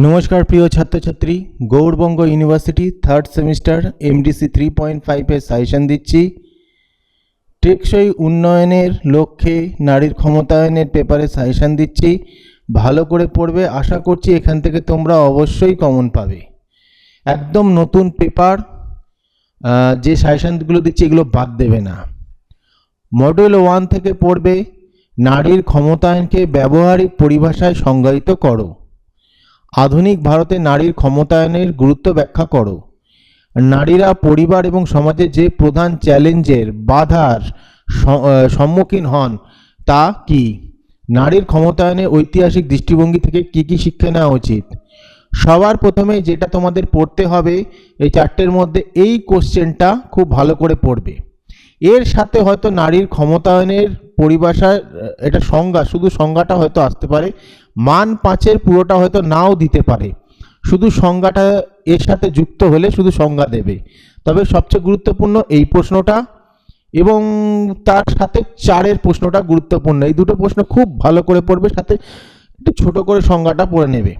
নমস্কার প্রিয় ছাত্রছাত্রী, Gour Banga university third semester MDC 3.5 suggestion দিচ্ছি। টেকসই উন্নয়নের লক্ষ্যে নারীর ক্ষমতায়নের পেপারে সাজেশন দিচ্ছি। ভালো করে পড়বে, আশা করছি এখান থেকে তোমরা অবশ্যই কমন পাবে। একদম নতুন পেপার, যে সাজেশনগুলো দিচ্ছি এগুলো বাদ দেবে না। মডিউল 1 থেকে পড়বে নারীর ক্ষমতায়নকে ব্যবহারিক পরিভাষায় সংজ্ঞায়িত করো। আধুনিক ভারতে নারীর ক্ষমতায়নের গুরুত্ব ব্যাখ্যা করো। নারীরা পরিবার এবং সমাজে যে প্রধান চ্যালেঞ্জের বাধার সম্মুখীন হন তা কি? নারীর ক্ষমতায়নে ঐতিহাসিক দৃষ্টিভঙ্গি থেকে কি কি শিক্ষা নেওয়া উচিত? সবার প্রথমে যেটা তোমাদের পড়তে হবে এই চারটের মধ্যে এই কোশ্চেনটা খুব ভালো করে পড়বে। এর সাথে হয়তো নারীর ক্ষমতায়নের পরিভাষার এটা সংজ্ঞা, শুধু সংজ্ঞাটা হয়তো আসতে পারে, মান 5-এর পুরোটা হয়তো নাও দিতে পারে, শুধু সংজ্ঞাটা এর সাথে যুক্ত হলে শুধু সংজ্ঞা দেবে। তবে সবচেয়ে গুরুত্বপূর্ণ এই প্রশ্নটা এবং তার সাথে 4-এর প্রশ্নটা গুরুত্বপূর্ণ। এই দুটো প্রশ্ন খুব ভালো করে পড়বে, সাথে একটু ছোট করে সংজ্ঞাটা পড়ে নেবে।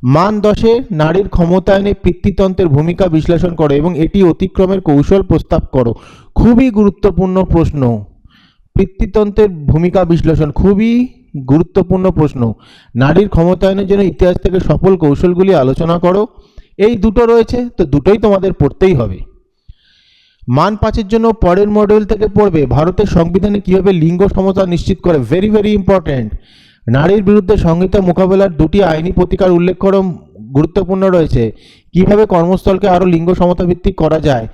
মান 10-এ নারীর ক্ষমতায়নে পিতৃতন্ত্রের ভূমিকা বিশ্লেষণ করো এবং এটি অতিক্রমের কৌশল প্রস্তাব করো। খুবই গুরুত্বপূর্ণ প্রশ্ন, পিতৃতন্ত্রের ভূমিকা বিশ্লেষণ খুবই গুরুত্বপূর্ণ প্রশ্ন। নারীর ক্ষমতায়নের জন্য ইতিহাস থেকে সফল কৌশলগুলি আলোচনা করো। এই দুটো রয়েছে, তো দুটোই তোমাদের পড়তেই হবে। মান 5-এর জন্য পরের মডিউল থেকে পড়বে ভারতের সংবিধানে কিভাবে লিঙ্গ সমতা নিশ্চিত করে। Very very important. নারীর বিরুদ্ধে সংহিতা মোকাবেলার 2টি আইনি প্রতিকার উল্লেখ করো, গুরুত্বপূর্ণ রয়েছে। কিভাবে কর্মস্থলকে আরও লিঙ্গ সমতা ভিত্তিক করা যায়,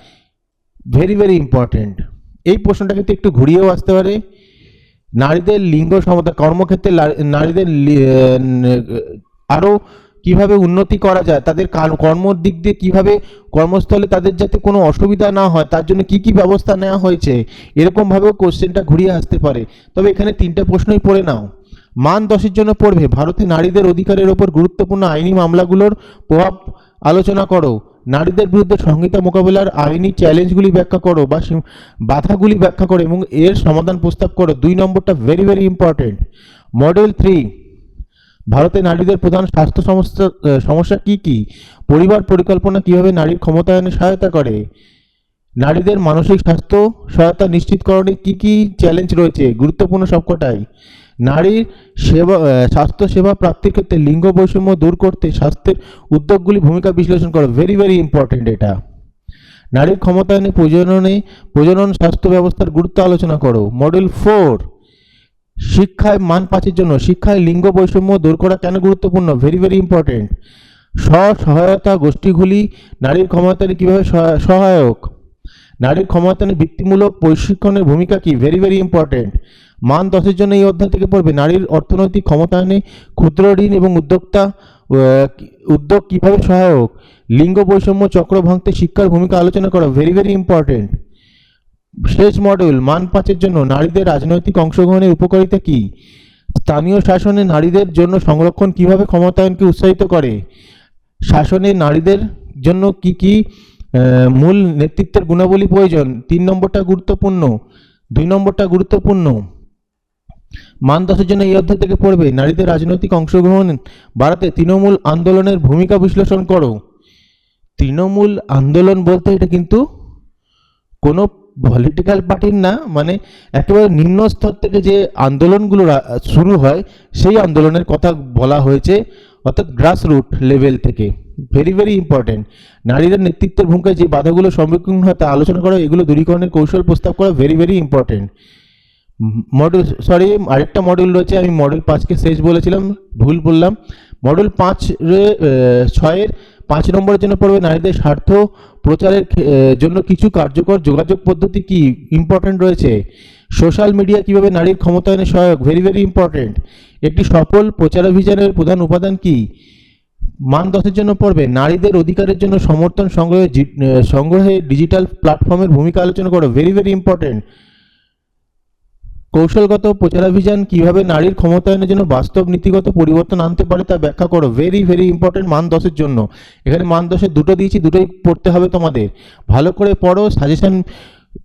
ভেরি ভেরি ইম্পর্টেন্ট। এই প্রশ্নটা কিন্তু একটু ঘুরিয়েও আসতে পারে। নারীদের লিঙ্গ সমতা, কর্মক্ষেত্রে নারীদের আরও কিভাবে উন্নতি করা যায়, তাদের কর্মর দিক দিয়ে কিভাবে কর্মস্থলে তাদের যাতে কোনো অসুবিধা না হয় তার জন্য কি কি ব্যবস্থা নেওয়া হয়েছে, এরকমভাবেও কোশ্চেনটা ঘুরিয়ে আসতে পারে। তবে এখানে 3টে প্রশ্নই পড়ে নাও। মান 10-এর জন্য পড়বে ভারতে নারীদের অধিকারের ওপর গুরুত্বপূর্ণ আইনি মামলাগুলোর প্রভাব আলোচনা করো। নারীদের বিরুদ্ধে সংহিতা মোকাবেলার আইনি চ্যালেঞ্জগুলি ব্যাখ্যা করো বা বাধাগুলি ব্যাখ্যা করো এবং এর সমাধান প্রস্তাব করো। 2 নম্বরটা ভেরি ভেরি ইম্পর্টেন্ট। মডেল 3, ভারতে নারীদের প্রধান স্বাস্থ্য সমস্যা কি কি? পরিবার পরিকল্পনা কিভাবে নারীর ক্ষমতায়নে সহায়তা করে? নারীদের মানসিক স্বাস্থ্য সহায়তা নিশ্চিতকরণে কি কি চ্যালেঞ্জ রয়েছে, গুরুত্বপূর্ণ সবকটাই। নারীর স্বাস্থ্য সেবা প্রাপ্তির ক্ষেত্রে লিঙ্গ বৈষম্য দূর করতে স্বাস্থ্যের উদ্যোগগুলি ভূমিকা বিশ্লেষণ করো। ভেরি ভেরি ইম্পর্টেন্ট এটা। নারীর ক্ষমতায়নে প্রজনন স্বাস্থ্য ব্যবস্থার গুরুত্ব আলোচনা করো। মডেল 4, শিক্ষায় মান 5-এর জন্য শিক্ষায় লিঙ্গ বৈষম্য দূর করা কেন গুরুত্বপূর্ণ, ভেরি ভেরি ইম্পর্টেন্ট। স্ব-সহায়তা গোষ্ঠীগুলি নারীর ক্ষমতায়নে কিভাবে সহায়ক? নারীর ক্ষমতায়নে বৃত্তিমূলক প্রশিক্ষণের ভূমিকা কি, ভেরি ভেরি ইম্পর্টেন্ট। মান 10-এর জন্য এই অধ্যায় থেকে পড়বে নারীর অর্থনৈতিক ক্ষমতায়নে ক্ষুদ্র ঋণ এবং উদ্যোগ কিভাবে সহায়ক? লিঙ্গ বৈষম্য চক্র ভাঙতে শিক্ষার ভূমিকা আলোচনা করা, ভেরি ভেরি ইম্পর্টেন্ট। শেষ মডিউল মান 5-এর জন্য নারীদের রাজনৈতিক অংশগ্রহণের উপকারিতা কি? স্থানীয় শাসনে নারীদের জন্য সংরক্ষণ কিভাবে ক্ষমতায়নকে উৎসাহিত করে? শাসনে নারীদের জন্য কি কি মূল নেতৃত্বের গুণাবলী প্রয়োজন? 3 নম্বরটা গুরুত্বপূর্ণ। 2 নম্বরটা গুরুত্বপূর্ণ। মান 10-এর জন্য এই অধ্যায় থেকে পড়বে নারীদের রাজনৈতিক অংশগ্রহণ বাড়াতে তৃণমূল আন্দোলনের ভূমিকা বিশ্লেষণ করো। তৃণমূল আন্দোলন বলতে এটা কিন্তু কোনো পলিটিক্যাল পার্টির না, মানে একেবারে নিম্ন স্তর থেকে যে আন্দোলনগুলো শুরু হয় সেই আন্দোলনের কথা বলা হয়েছে, অর্থাৎ গ্রাসরুট লেভেল থেকে। Very very important. নারীদের নেতৃত্বের ভূমিকায় যে বাধাগুলো সম্মুখীন হয় তা আলোচনা করা, এগুলো দূরীকরণের কৌশল প্রস্তাব করা, ভেরি ভেরি ইম্পর্টেন্ট। আরেকটা মডিউল রয়েছে, আমি মডেল 5-কে শেষ বলেছিলাম, ভুল বললাম। মডেল 6-এর 5 নম্বরের জন্য পড়বে নারীদের স্বার্থ প্রচারের জন্য কিছু কার্যকর যোগাযোগ পদ্ধতি কি, ইম্পর্টেন্ট রয়েছে। সোশ্যাল মিডিয়া কিভাবে নারীর ক্ষমতায়নে সহায়ক, ভেরি ভেরি ইম্পর্টেন্ট। একটি সফল প্রচারাভিযানের প্রধান উপাদান কি? মান 10-এর জন্য পড়বে নারীদের অধিকারের জন্য সমর্থন সংগ্রহে ডিজিটাল প্ল্যাটফর্মের ভূমিকা আলোচনা করো, ভেরি ভেরি ইম্পর্টেন্ট। কৌশলগত প্রচারাভিযান কিভাবে নারীর ক্ষমতায়নের জন্য বাস্তব নীতিগত পরিবর্তন আনতে পারে তা ব্যাখ্যা করো, ভেরি ভেরি ইম্পর্টেন্ট মান 10-এর জন্য। এখানে মান 10-এর দুটো দিয়েছি, দুটোই পড়তে হবে তোমাদের। ভালো করে পড়ো, সাজেশন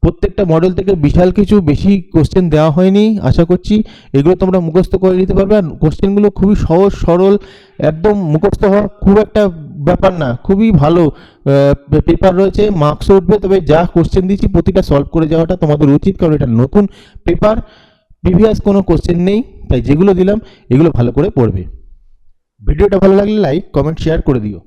প্রত্যেকটা মডেল থেকে বিশাল কিছু বেশি কোশ্চেন দেওয়া হয়নি। আশা করছি এগুলো তোমরা মুখস্থ করে নিতে পারবে। আর কোশ্চেনগুলো খুবই সহজ সরল, একদম মুখস্থ হওয়া খুব একটা ব্যাপার না, খুবই ভালো পেপার রয়েছে, মার্কসও উঠবে। তবে যা কোশ্চেন দিচ্ছি প্রতিটা সলভ করে যাওয়াটা তোমাদের উচিত, কারণ এটা নতুন পেপার, প্রিভিয়াস কোনো কোশ্চেন নেই, তাই যেগুলো দিলাম এগুলো ভালো করে পড়বে। ভিডিওটা ভালো লাগলে লাইক কমেন্ট শেয়ার করে দিও।